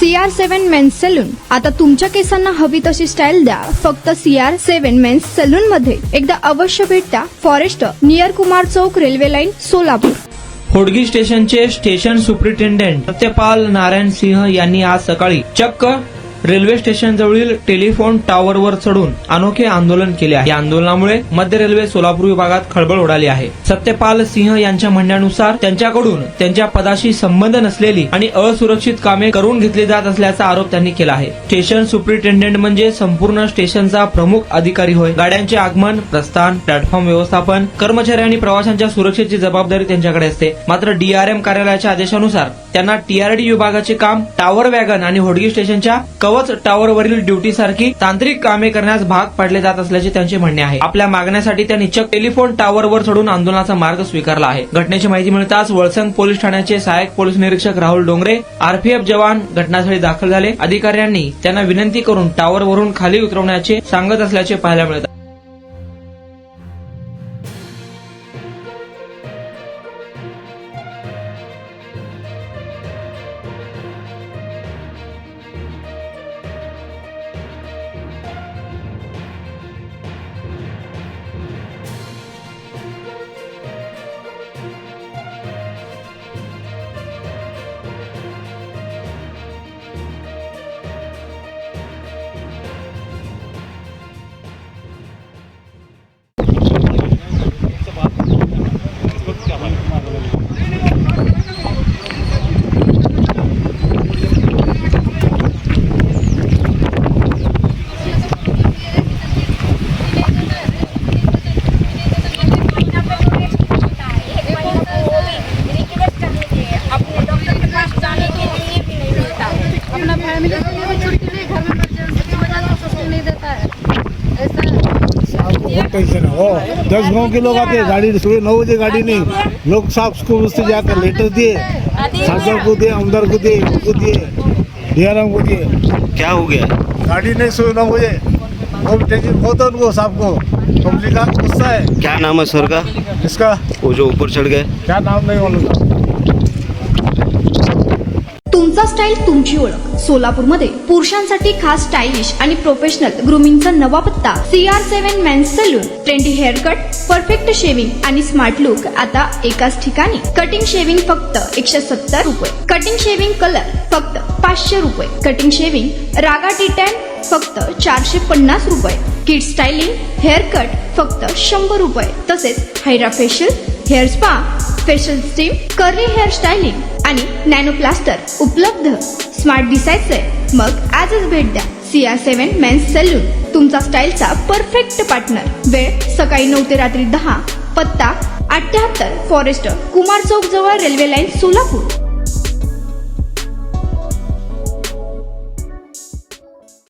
CR7 men's salon. आता तुमच्या केसांना हवी तशी स्टाईल द्या फक्त CR7 मेन्स सलून मध्ये. एकदा अवश्य भेट द्या. फॉरेस्ट नियर कुमार चौक, रेल्वे लाईन, सोलापूर. होडगी स्टेशनचे स्टेशन सुपरिटेंडेंट सत्यपाल नारायण सिंह यांनी आज सकाळी चक्क रेल्वे स्टेशन जवळील टेलिफोन टॉवरवर चढून अनोखे आंदोलन केले आहे. या आंदोलनामुळे मध्य रेल्वे सोलापूर विभागात खळबळ उडाली आहे. सत्यपाल सिंह यांच्या म्हणण्यानुसार त्यांच्याकडून त्यांच्या पदाशी संबंध नसलेली आणि असुरक्षित कामे करून घेतली जात असल्याचा आरोप त्यांनी केला आहे. स्टेशन सुपरिटेंडेंट म्हणजे संपूर्ण स्टेशनचा प्रमुख अधिकारी होय. गाड्यांचे आगमन, प्रस्थान, प्लॅटफॉर्म व्यवस्थापन, कर्मचारी आणि प्रवाशांच्या सुरक्षेची जबाबदारी त्यांच्याकडे असते. मात्र DRM कार्यालयाच्या आदेशानुसार त्यांना TRD विभागाचे काम, टॉवर वॅगन आणि होडगी स्टेशनच्या कवच टॉवरवरील ड्युटी सारखी तांत्रिक कामे करण्यास भाग पाडले जात असल्याचे त्यांचे म्हणणे आहे. आपल्या मागण्यासाठी त्यांनी चक्क टेलिफोन टॉवरवर चढून आंदोलनाचा मार्ग स्वीकारला आहे. घटनेची माहिती मिळताच वळसंग पोलीस ठाण्याचे सहाय्यक पोलीस निरीक्षक राहुल डोंगरे, RPF जवान घटनास्थळी दाखल झाले. अधिकाऱ्यांनी त्यांना विनंती करून टॉवरवरून खाली उतरवण्याचे सांगत असल्याचे पाहायला मिळत. टेंशन है वो 10 गाँव के लोग आते हैं. गाड़ी सुबह 9 बजे गाड़ी नहीं, लोग साफ स्कूल से जाकर लेटर दिए, सांसद को दिए, आमदार को दिए, इनको दिए, DRM को दिए. क्या हो गया? गाड़ी नहीं सुबह 9 बजे. वो टेंशन बहुत है उनको, साहब को. पब्लिक का गुस्सा है. क्या नाम है सर का? इसका वो जो ऊपर चढ़ गए, क्या नाम नहीं मालूम. तुमचा स्टाईल तुमची ओळख. सोलापूरमध्ये पुरुषांसाठी खास स्टायलिश आणि प्रोफेशनल ग्रूमिंगचा नवा पत्ता CR7 men's salon. Trendy hair cut, perfect shaving आणि स्मार्ट लुक आता एकाच ठिकाणी. कटिंग शेविंग फक्त 170 रुपये. कटिंग शेविंग कलर फक्त 500 रुपये. कटिंग शेविंग रागा टी10 फक्त 450 रुपये. किड स्टायलिंग हेअर कट फक्त 100 रुपये. तसेच hydra facial, hair spa, facial steam, curly hair styling आणि नॅनो प्लास्टर उपलब्ध. स्मार्ट दिसायचंय मग आजच भेट द्या CR7 मेन्स सलून, तुमचा स्टाईलचा परफेक्ट पार्टनर. वेळ सकाळी 9 ते रात्री 10. पत्ता 78 फॉरेस्ट कुमार चौक जवळ, रेल्वे लाईन, सोलापूर.